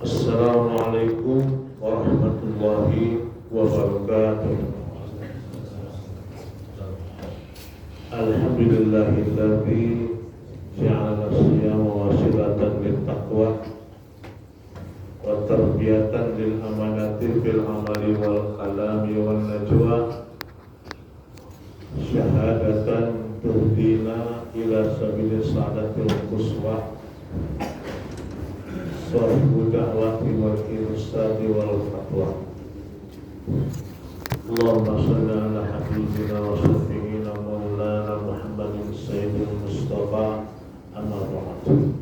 Assalamualaikum warahmatullahi wabarakatuh. Alhamdulillahilladzi ja'ala siyama wasilatan littaqwa wa tarbiyatan lil amanati fil amali wal kalami wal najwa syahadatan tuhdina ila sabilis sa'adatil quswa sahibu da'wati wal irsadi wal fatwa. Allahumma salli ala habibina wa syafi'ina maulana Muhammadin sayyidil mustafa amma ba'd.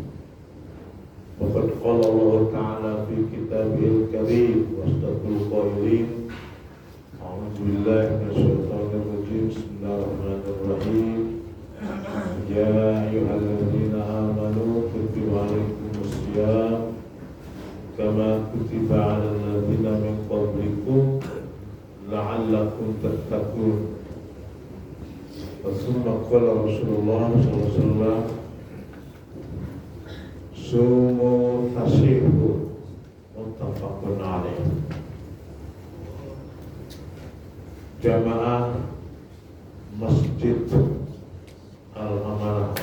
Waqad qala Allah ta'ala fi kitabihil karim wastaqul qailin a'udzu billahi minasyaitonir rajim. Bismillahirrahmanirrahim. Ya ayyuhalladzina amanu kutiba alaikumus syiyam kama kutiba 'alal ladzina min qablikum la'allakum tattaqun. Thumma qala Rasulullah sallallahu alaihi wasallam sumu tasihu muttafaqun alaih. Jamaah Masjid Al-Amanah,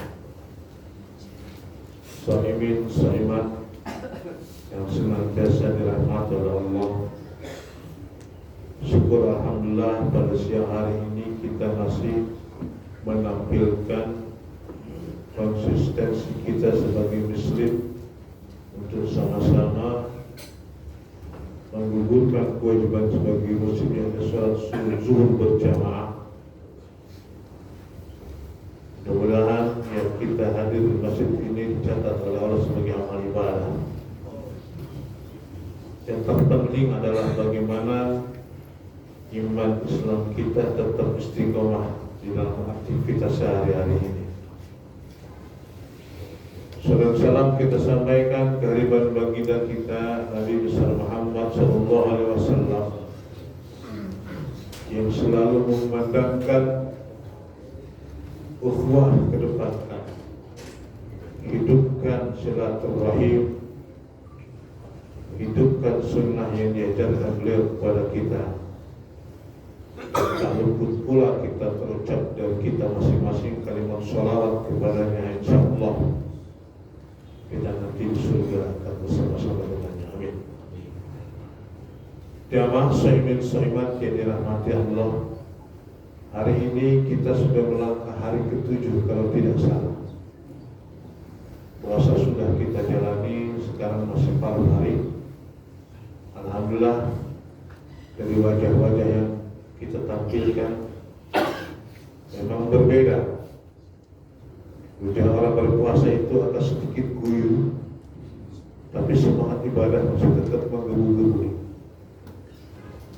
shaimin shaimat yang senantiasa dirahmati oleh Allah. Syukur alhamdulillah pada siang hari ini kita masih menampilkan konsistensi kita sebagai muslim untuk sama-sama menggugurkan kewajiban sebagai muslim yang sholat zuhur berjamaah. Mudah-mudahan yang kita hadir di masjid ini dicatat oleh Allah sebagai amal ibadah. Yang terpenting adalah bagaimana iman Islam kita tetap istiqomah di dalam aktivitas sehari-hari ini. Salam salam kita sampaikan kehadiran baginda kita Nabi besar Muhammad sallallahu alaihi wasallam yang selalu memandangkan ukhuwah kedepankan, hidupkan silaturahim, hidupkan sunnah yang diajarkan beliau kepada kita. Tak luput pula kita terucap dari kita masing-masing kalimat sholawat kepadanya, insyaallah kita nanti di surga akan bersama-sama dengannya. Amin. Jamaah shaimin shaimat yang dirahmati Allah, hari ini kita sudah melangkah hari ke-7 kalau tidak salah. Puasa sudah kita jalani, sekarang masih paruh hari. Alhamdulillah dari wajah-wajah yang kita tampilkan memang berbeda. Wajah orang berpuasa itu agak sedikit guyu, tapi semangat ibadah masih tetap menggebu-gebu.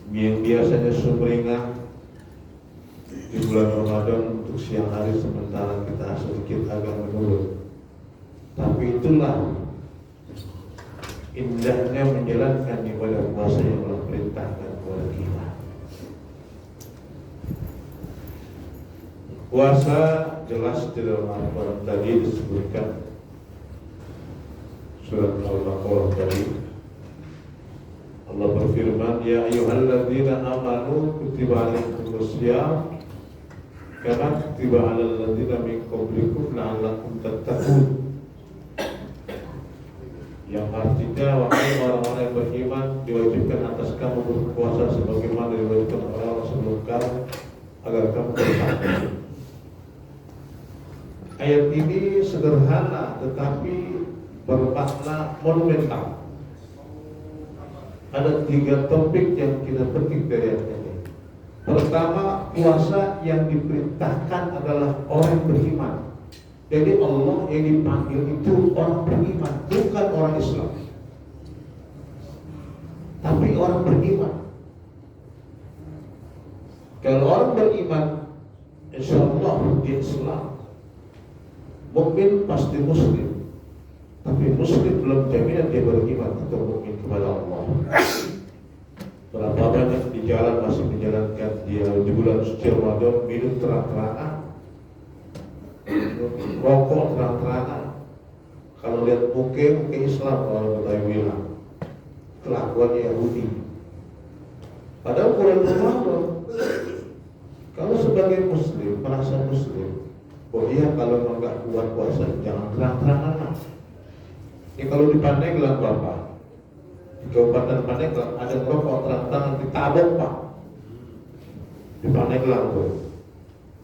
Yang biasanya sumringah di bulan Ramadan untuk siang hari sementara kita sedikit agak menurun. Tapi itulah indahnya menjalankan ibadah puasa yang Allah perintahkan kepada kita. Puasa jelas di dalam Al-Quran tadi disebutkan surat Al-Baqarah tadi. Allah berfirman, ya ayyuhalladzina amanu kutiba alaikumus syiyam kama kutiba 'alal ladzina min qablikum la'allakum tattaqun. Yang artinya wahai orang-orang yang beriman, diwajibkan atas kamu berpuasa sebagaimana diwajibkan orang-orang sebelum kamu agar kamu bertakwa. Ayat ini sederhana tetapi bermakna monumental. Ada 3 topik yang kita petik dari ayat ini. Pertama, puasa yang diperintahkan adalah orang beriman. Jadi Allah yang dipanggil itu orang beriman, bukan orang Islam, tapi orang beriman. Kalau orang beriman, insya Allah dia Islam. Mukmin pasti muslim, tapi muslim belum jaminan dia beriman atau mukmin kepada Allah. Berapa banyak di jalan masih menjalankan dia di bulan suci Ramadan minum terang-terangan, rokok terang-terangan. Kalau lihat muke Islam, kalau kita bilang kelakuan Yahudi. Padahal Quran Ramadan, kalau sebagai Muslim merasa Muslim, oh iya kalau nggak kuat puasa jangan terang-terangan lah. Ini kalau di Pandeglang Bapak, di Kabupaten Pandeglang ada merokok terang-terangan ditabok Pak. Di Pandeglang tuh,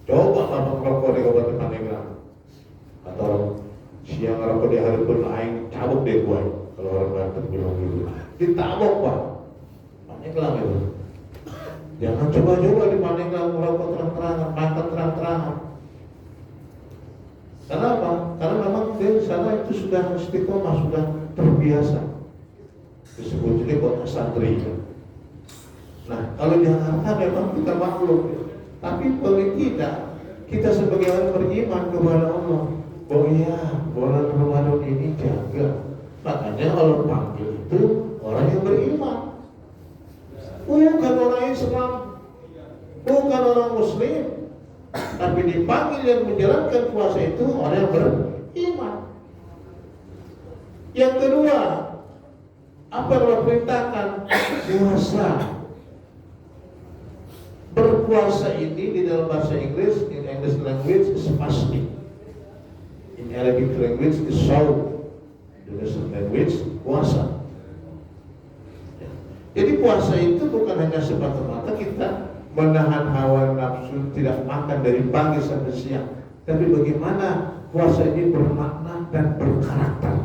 coba Bapak merokok di Kabupaten Pandeglang, atau siang ngerokok di hari pun aing cabuk deh gue. Kalau orang Banten bilang gitu, ditabok Pak. Pandeglang itu. Jangan coba-coba di Pandeglang merokok terang-terangan, makan terang-terangan. Kenapa? Karena memang di sana itu sudah istiqomah, sudah terbiasa. Disebut ini kota santri. Nah, kalau di Jakarta memang kita maklum, tapi bagi kita sebagai orang beriman kepada Allah, oh iya, bulan Ramadan ini jaga. Makanya Allah panggil itu orang yang beriman, bukan orang Islam, bukan orang Muslim. Tapi dipanggil yang menjalankan puasa itu orang yang beriman. Yang kedua, apa yang Allah perintahkan? Puasa. Berpuasa ini di dalam bahasa Inggris, in English language is fasting. In Arabic language is saum. Indonesian language puasa. Jadi puasa itu bukan hanya semata-mata kita menahan hawa nafsu tidak makan dari pagi sampai siang, tapi bagaimana puasa ini bermakna dan berkarakter.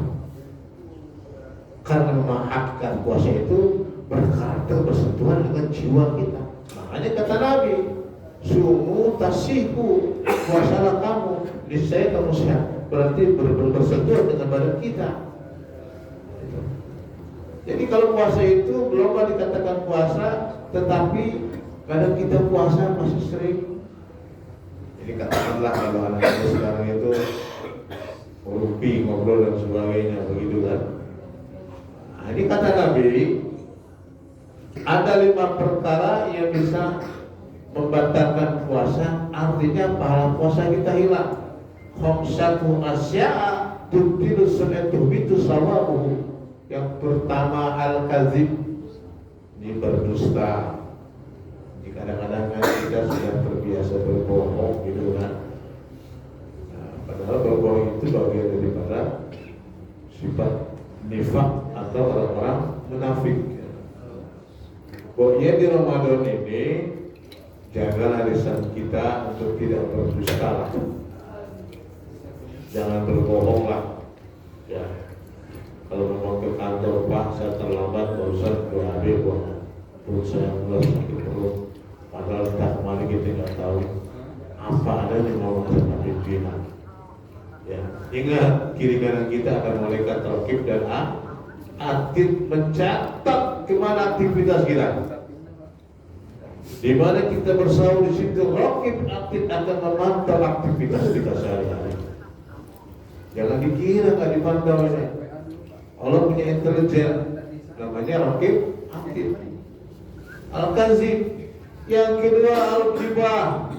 Karena memang hakikat puasa itu berkarakter bersentuhan dengan jiwa kita. Makanya kata Nabi, sumu tasihu, puasalah kamu, niscaya kamu sehat. Berarti bersentuhan dengan badan kita. Jadi kalau puasa itu belum dikatakan puasa, tetapi kadang kita puasa masih sering. Jadi katakanlah kalau anak-anak sekarang itu merumpi, ngobrol dan sebagainya, begitu kan. Nah, ini kata Nabi, ada 5 perkara yang bisa membatalkan puasa, artinya pahala puasa kita hilang. Khamsatu asya'a tubtilu sunnatuhu bitu sawabuhu. Yang pertama al-kadzib, ini berdusta. Kadang-kadang kan kita sudah terbiasa berbohong gitu kan. Nah, padahal berbohong itu bagian daripada sifat nifak atau orang-orang munafik. Pokoknya di Ramadan ini jagalah lisan kita untuk tidak berdusta. Jangan berbohong lah. Ya. Kalau mau ke kantor Pak, saya terlambat, barusan gue habis perut saya mulai sakit perut. Padahal tak kemarin kita nggak tahu apa ada yang mau sama pimpinan. Ya, ingat kiri kanan kita ada malaikat raqib dan atid mencatat kemana aktivitas kita. Di mana kita bersahur di situ, raqib atid akan memantau aktivitas kita sehari-hari. Jangan dikira nggak dipantau ini. Allah punya intelijen, namanya raqib atid. Al-kadzib. Yang kedua al-ghibah.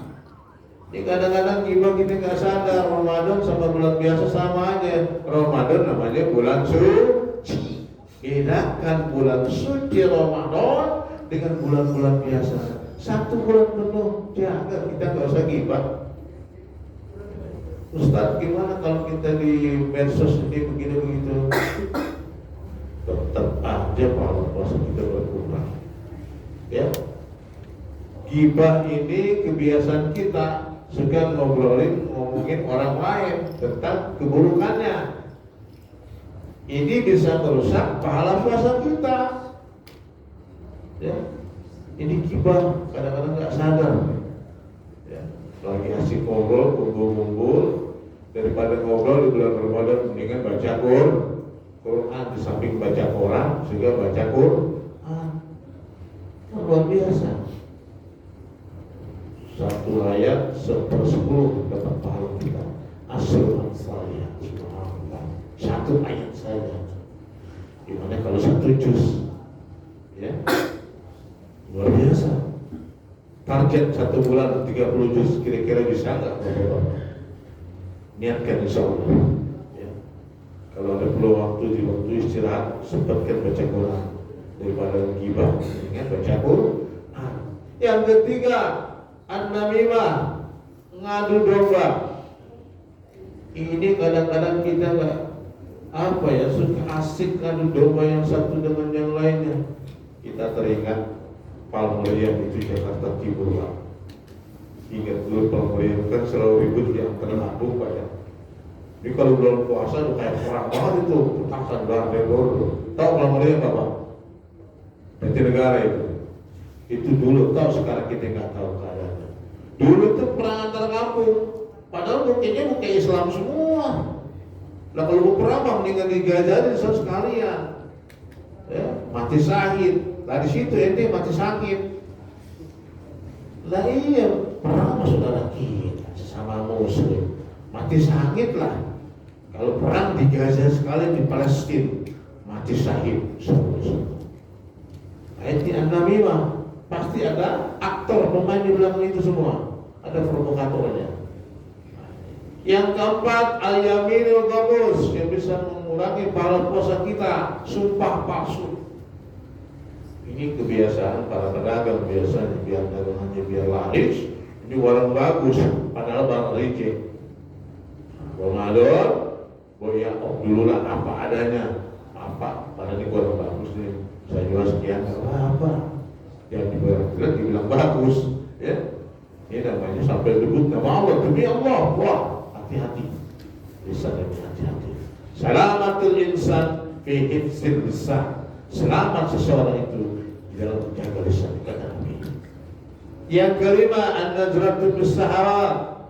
Ini kadang-kadang ghibah kita nggak sadar, Ramadan sama bulan biasa sama aja. Ramadan namanya bulan suci. Bedakan bulan suci Ramadan dengan bulan-bulan biasa. 1 bulan penuh jaga, kita nggak usah ghibah. Ustaz, gimana kalau kita di medsos ini begini-begitu? Tetap aja pahala puasa kita berkurang. Ya. Ghibah ini kebiasaan kita, suka ngomongin orang lain tentang keburukannya. Ini bisa merusak pahala puasa kita. Ya. Ini ghibah kadang-kadang nggak sadar. Ya. Lagi asik ngobrol, kumpul-kumpul, daripada ngobrol di bulan Ramadan mendingan baca Quran di samping baca Quran juga baca Quran. Luar biasa. 1 ayat 1/10 dapat pahala kita. Asal saya, subhanallah. 1 ayat saja. Gimana kalau 1 juz? Ya, luar biasa. Target 1 bulan 30 juz, kira-kira bisa nggak? Niatkan insya Allah. Ya. Kalau ada perlu waktu di waktu istirahat, sempatkan baca Quran. daripada ghibah, ingat baca Quran. Yang ketiga, an-namimah, ngadu domba. Ini kadang-kadang kita suka asik ngadu domba yang satu dengan yang lainnya. Kita teringat Palmeriah itu Jakarta Timur, Pak. Ingat dulu Palmeriah kan selalu ribut yang terlambung, Pak ya. Ini kalau bulan puasa itu kayak perang banget itu, petasan berdor. Tahu Palmeriah nggak, Pak? Negara itu dulu, tahu sekarang kita nggak tahu keadaannya. Dulu tuh perang antar kampung, padahal bukannya bukan Islam semua. Nah kalau mau perang mendingan digajarin sekalian, ya, mati syahid. Lah di situ ente mati sakit. Lah iya, perang sama saudara kita, sesama muslim, mati sakit lah. Kalau perang di Gaza sekalian di Palestina, mati syahid semua. Ayat an-namimah, pasti ada aktor pemain di belakang itu semua, ada provokatornya. Yang keempat, al-yaminul ghamus, yang bisa mengurangi pahala puasa kita, sumpah palsu. Ini kebiasaan para pedagang biasanya, biar dagangannya biar laris. Ini warung bagus, padahal barang licin. Ramadan, ya dulu lah apa adanya, apa padahal ini warung bagus nih. Saya jual sekian, apa? Yang dibilang bagus, ya. Ini namanya sampai debut nama Allah, demi Allah, wah hati-hati, bisa lebih hati-hati. Salamatul insan fi hifzil lisan, selamat seseorang itu dalam menjaga lisan, kata Nabi. Yang kelima, an-najratu bis-sahawat,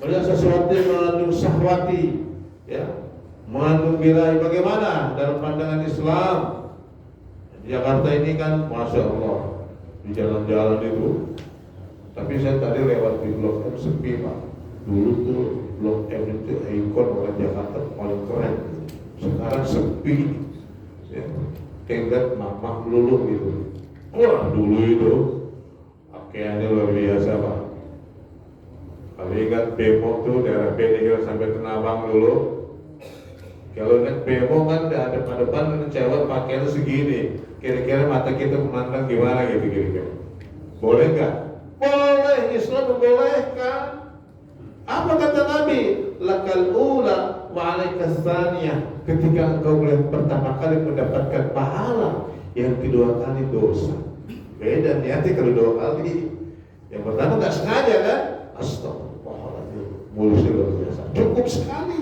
melihat sesuatu yang mengandung syahwati, ya, mengandung birahi. Bagaimana dalam pandangan Islam? Di Jakarta ini kan, masya Allah, di jalan-jalan itu. Tapi saya tadi lewat di Blok M sepi, Pak. Dulu tuh Blok M itu ikon orang Jakarta paling keren. Sekarang sepi, ya. Kayak mamah luluh gitu. Wah dulu itu pakaiannya luar biasa, Pak. Kalau ingat Bemo tuh daerah Benihil sampai Tenabang dulu. Kalau ingat Bemo kan ada depan cewek pakaiannya segini. Kira-kira mata kita memandang gimana gitu kira-kira. Boleh nggak? Boleh, Islam membolehkan. Apa kata Nabi? Lakal ula wa alaikas tsaniyah. Ketika engkau melihat pertama kali mendapatkan pahala, yang kedua kali dosa. Beda niatnya kalau dua kali. Yang pertama nggak sengaja kan? Astagfirullahaladzim, mulusnya luar biasa. Cukup sekali.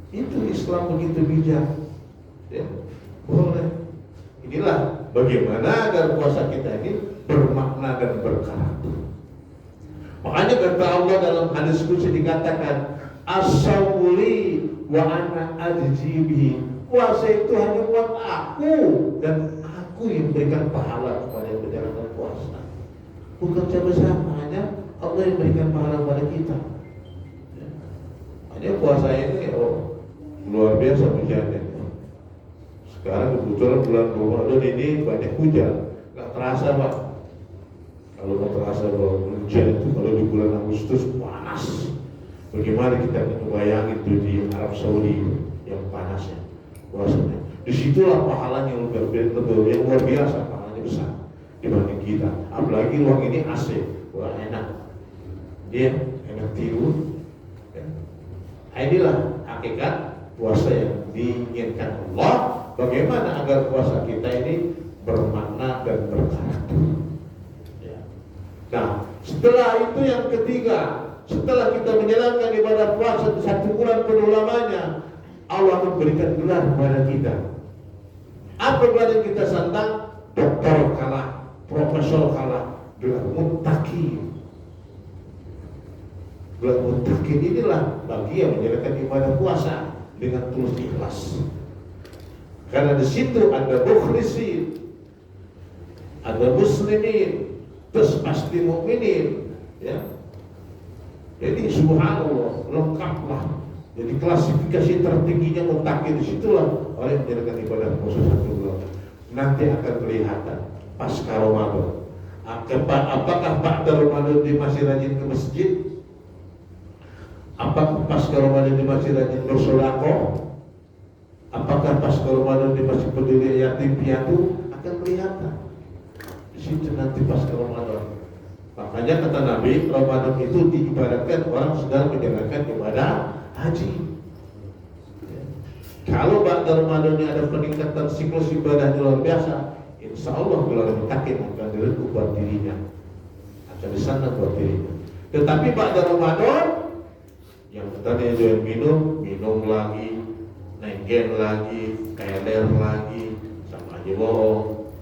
Itu Islam begitu bijak. Ya, boleh. Inilah bagaimana agar puasa kita ini bermakna dan berkarakter. Makanya kata Allah dalam hadis qudsi dikatakan, as-sawli wa ana ajzibihi. Puasa itu hanya buat aku dan aku yang berikan pahala kepada yang menjalankan puasa. Bukan siapa-siapa, hanya Allah yang berikan pahala kepada kita. Ya. Hanya puasa ini luar biasa hujannya. Sekarang kebetulan bulan Ramadan ini banyak hujan, nggak terasa, Pak. Kalau nggak terasa bahwa hujan itu kalau di bulan Agustus panas. Bagaimana kita bayangin itu di Arab Saudi yang panasnya, puasanya. Disitulah pahalanya yang luar biasa, pahalanya besar dibanding kita. Apalagi ruang ini AC, wah enak. Dia enak tidur. Ya. Inilah hakikat puasa yang diinginkan Allah. Bagaimana agar puasa kita ini bermakna dan berkarakter. Ya. Nah, setelah itu yang ketiga, setelah kita menjalankan ibadah puasa 1 bulan penuh lamanya, Allah memberikan gelar kepada kita. Apa gelar yang kita sandang? Doktor kalah, profesor kalah, gelar muttaqi. Gelar muttaqi inilah bagi yang menjalankan ibadah puasa dengan tulus ikhlas. Karena di situ ada mukhlisin, ada muslimin, terus pasti mukminin, ya. Jadi subhanallah, lengkaplah. Jadi klasifikasi tertingginya muttaqi di situlah orang yang menjalankan ibadah puasa 1 bulan. Nanti akan kelihatan pasca Ramadan. Apakah ba'da Ramadan dia masih rajin ke masjid? Apakah pasca Ramadan dia masih rajin bersedekah? Apakah pasca Ramadan dia masih peduli yatim piatu? Makanya kata Nabi, Ramadan itu diibaratkan orang sedang menjalankan ibadah haji. Kalau ba'da Ramadan ini ada peningkatan siklus ibadah luar biasa, insya Allah bulan Mutakin akan dilakukan buat dirinya, akan disana buat dirinya. Tetapi ba'da Ramadan, yang tadi jual minum lagi, nenggen lagi, keler lagi, sama aja bohong.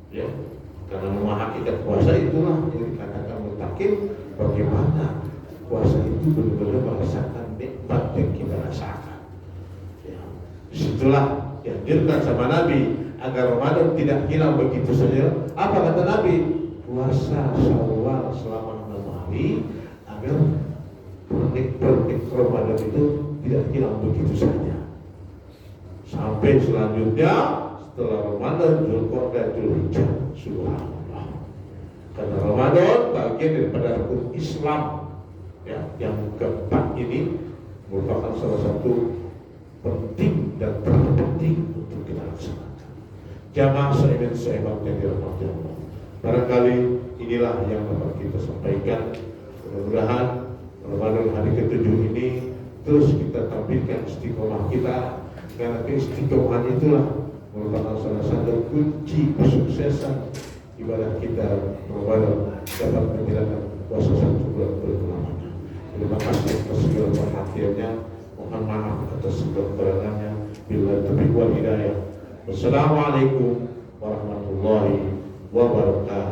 Ya, karena memang hakikat puasa itulah yang dikatakan Mutakin. Bagaimana puasa itu benar-benar merasakan nikmat yang kita rasakan. Disitulah dianjurkan sama Nabi agar Ramadan tidak hilang begitu saja. Apa kata Nabi? Puasa Syawal selama 6 hari agar pernik Ramadan itu tidak hilang begitu saja. Sampai selanjutnya setelah Ramadan Zulqa'dah Dzulhijjah. Subhanallah. Karena Ramadan bagian daripada rukun Islam, ya, yang keempat ini merupakan salah satu penting dan terpenting untuk kita laksanakan. Jamaah seiman yang dirahmati Allah. Barangkali inilah yang dapat kita sampaikan. Mudah-mudahan Ramadan hari ke-7 ini terus kita tampilkan istiqomah kita, karena keistiqomahan itulah merupakan salah satu kunci kesuksesan ibadah kita Ramadan dapat menjalankan puasa 1 bulan berkelamanya. Terima kasih atas segala perhatiannya. Mohon maaf atas kekurangannya. Bila taufiq wal hidayah. Wassalamualaikum warahmatullahi wabarakatuh.